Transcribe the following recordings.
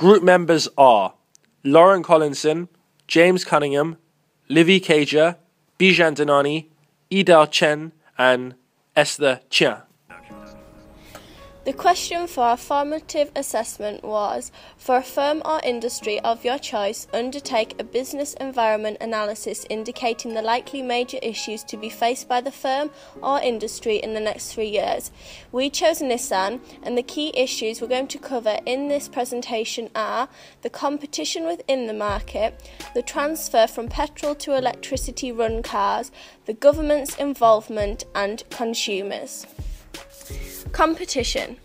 Group members are Lauren Collinson, James Cunningham, Livy Cager, Bijan Danani, Idal Chen and Esther Chia. The question for our formative assessment was, for a firm or industry of your choice, undertake a business environment analysis indicating the likely major issues to be faced by the firm or industry in the next 3 years. We chose Nissan, and the key issues we're going to cover in this presentation are the competition within the market, the transfer from petrol to electricity run cars, the government's involvement and consumers. Competition.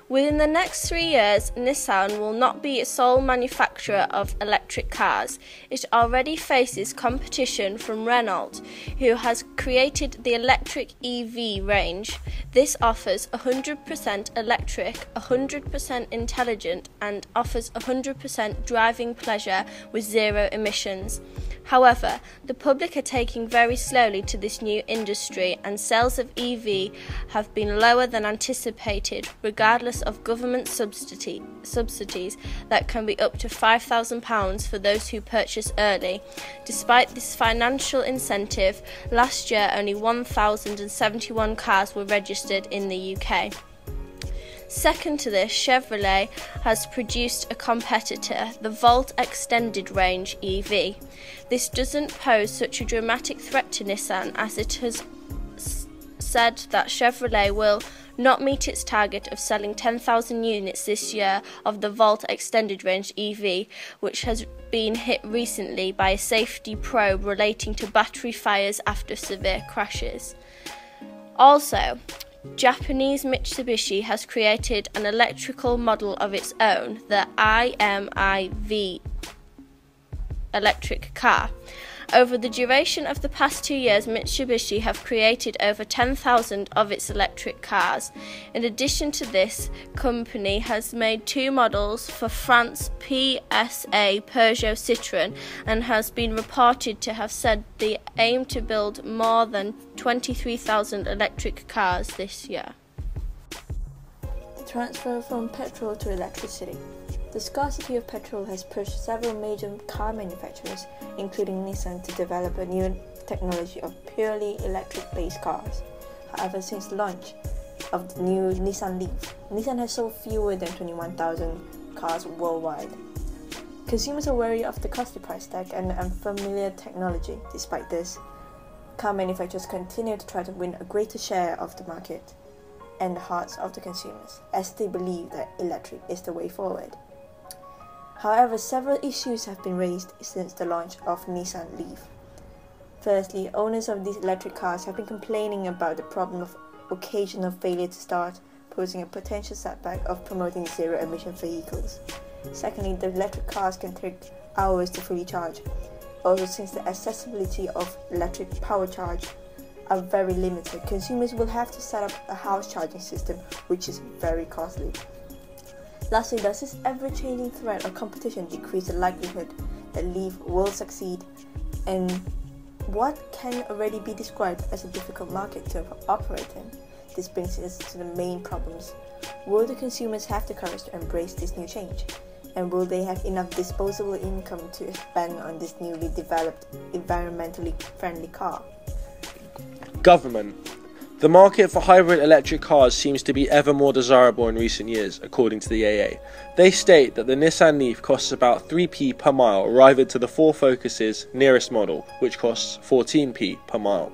Within the next 3 years, Nissan will not be a sole manufacturer of electric cars. It already faces competition from Renault, who has created the electric EV range. This offers 100% electric, 100% intelligent, and offers 100% driving pleasure with zero emissions. However, the public are taking very slowly to this new industry, and sales of EV have been lower than anticipated, regardless of government subsidies that can be up to £5,000 for those who purchase early. Despite this financial incentive, last year only 1,071 cars were registered in the UK. Second to this, Chevrolet has produced a competitor, the Volt Extended Range EV. This doesn't pose such a dramatic threat to Nissan, as it has said that Chevrolet will not meet its target of selling 10,000 units this year of the Volt Extended Range EV, which has been hit recently by a safety probe relating to battery fires after severe crashes. Also, Japanese Mitsubishi has created an electrical model of its own, the IMIV electric car. Over the duration of the past 2 years, Mitsubishi have created over 10,000 of its electric cars. In addition to this, company has made 2 models for France PSA Peugeot Citroën, and has been reported to have said they aim to build more than 23,000 electric cars this year. Transfer from petrol to electricity. The scarcity of petrol has pushed several major car manufacturers, including Nissan, to develop a new technology of purely electric-based cars. However, since the launch of the new Nissan Leaf, Nissan has sold fewer than 21,000 cars worldwide. Consumers are wary of the costly price tag and unfamiliar technology. Despite this, car manufacturers continue to try to win a greater share of the market and the hearts of the consumers, as they believe that electric is the way forward. However, several issues have been raised since the launch of Nissan Leaf. Firstly, owners of these electric cars have been complaining about the problem of occasional failure to start, posing a potential setback of promoting zero-emission vehicles. Secondly, the electric cars can take hours to fully charge. Also, since the accessibility of electric power charge are very limited, consumers will have to set up a house charging system, which is very costly. Lastly, does this ever-changing threat of competition decrease the likelihood that Leaf will succeed? And what can already be described as a difficult market to operate in? This brings us to the main problems. Will the consumers have the courage to embrace this new change? And will they have enough disposable income to spend on this newly developed, environmentally friendly car? Government. The market for hybrid electric cars seems to be ever more desirable in recent years, according to the AA. They state that the Nissan Leaf costs about 3p per mile, arriving to the Ford Focus's nearest model, which costs 14p per mile.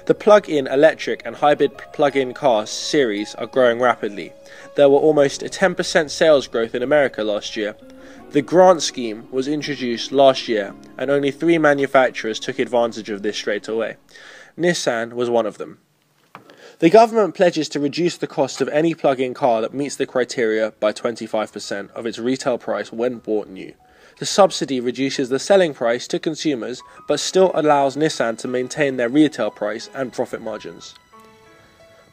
The plug-in electric and hybrid plug-in car series are growing rapidly. There were almost a 10% sales growth in America last year. The grant scheme was introduced last year, and only 3 manufacturers took advantage of this straight away. Nissan was one of them. The government pledges to reduce the cost of any plug-in car that meets the criteria by 25% of its retail price when bought new. The subsidy reduces the selling price to consumers, but still allows Nissan to maintain their retail price and profit margins.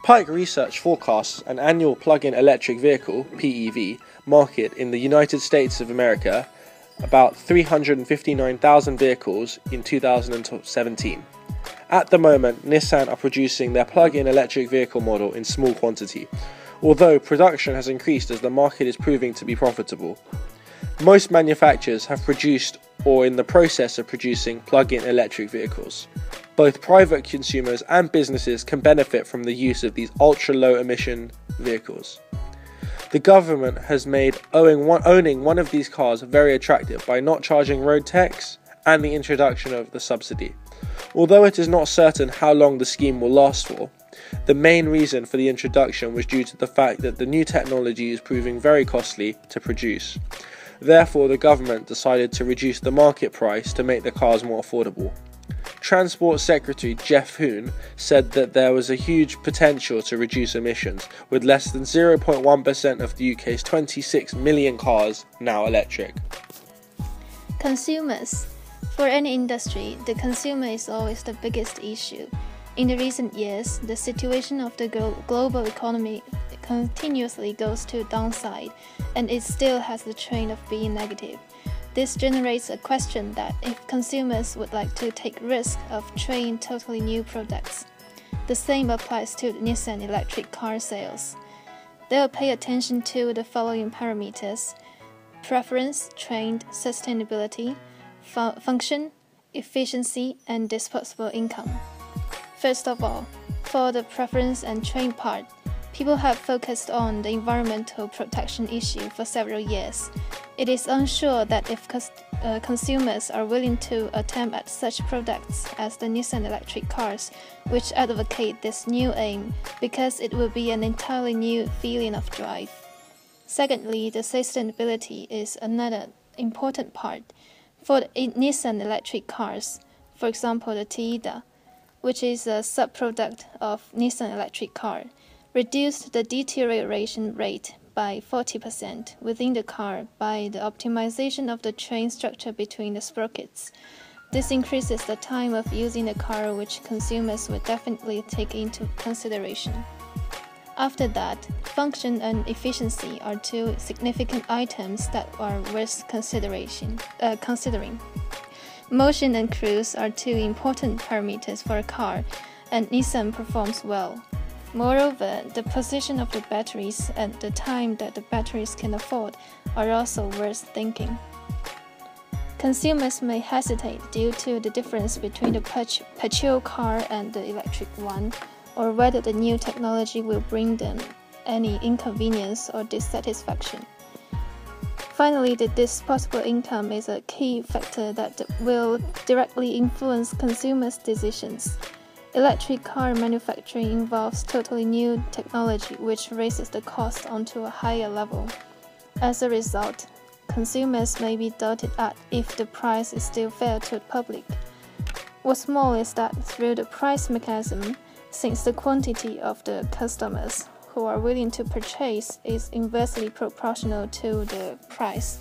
Pike Research forecasts an annual plug-in electric vehicle (PEV) market in the United States of America about 359,000 vehicles in 2017. At the moment, Nissan are producing their plug-in electric vehicle model in small quantity, although production has increased as the market is proving to be profitable. Most manufacturers have produced or in the process of producing plug-in electric vehicles. Both private consumers and businesses can benefit from the use of these ultra-low emission vehicles. The government has made owning one of these cars very attractive by not charging road tax and the introduction of the subsidy. Although it is not certain how long the scheme will last for, the main reason for the introduction was due to the fact that the new technology is proving very costly to produce. Therefore, the government decided to reduce the market price to make the cars more affordable. Transport Secretary Jeff Hoon said that there was a huge potential to reduce emissions, with less than 0.1% of the UK's 26 million cars now electric. Consumers. For any industry, the consumer is always the biggest issue. In the recent years, the situation of the global economy continuously goes to downside, and it still has the trend of being negative. This generates a question that if consumers would like to take risk of trying totally new products. The same applies to Nissan electric car sales. They will pay attention to the following parameters: preference, trend, sustainability, function, efficiency, and disposable income. First of all, for the preference and trend part, people have focused on the environmental protection issue for several years. It is unsure that if consumers are willing to attempt at such products as the Nissan electric cars, which advocate this new aim, because it will be an entirely new feeling of drive. Secondly, the sustainability is another important part. For the Nissan electric cars, for example the Tiida, which is a sub-product of Nissan electric car, reduced the deterioration rate by 40% within the car by the optimization of the train structure between the sprockets. This increases the time of using the car, which consumers will definitely take into consideration. After that, function and efficiency are two significant items that are worth considering. Motion and cruise are two important parameters for a car, and Nissan performs well. Moreover, the position of the batteries and the time that the batteries can afford are also worth thinking. Consumers may hesitate due to the difference between the petrol car and the electric one, or whether the new technology will bring them any inconvenience or dissatisfaction. Finally, the disposable income is a key factor that will directly influence consumers' decisions. Electric car manufacturing involves totally new technology, which raises the cost onto a higher level. As a result, consumers may be doubted at if the price is still fair to the public. What's more is that through the price mechanism, since the quantity of the customers who are willing to purchase is inversely proportional to the price,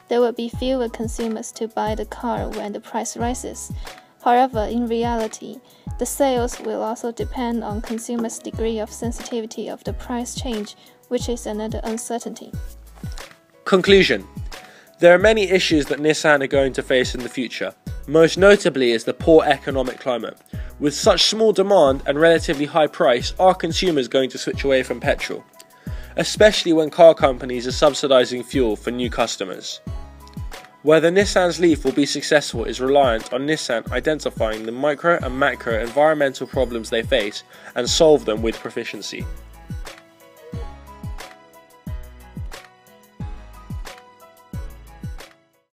there will be fewer consumers to buy the car when the price rises. However, in reality, the sales will also depend on consumers' degree of sensitivity of the price change, which is another uncertainty. Conclusion. There are many issues that Nissan are going to face in the future. Most notably is the poor economic climate. With such small demand and relatively high price, are consumers going to switch away from petrol? Especially when car companies are subsidising fuel for new customers. Whether Nissan's Leaf will be successful is reliant on Nissan identifying the micro and macro environmental problems they face and solve them with proficiency.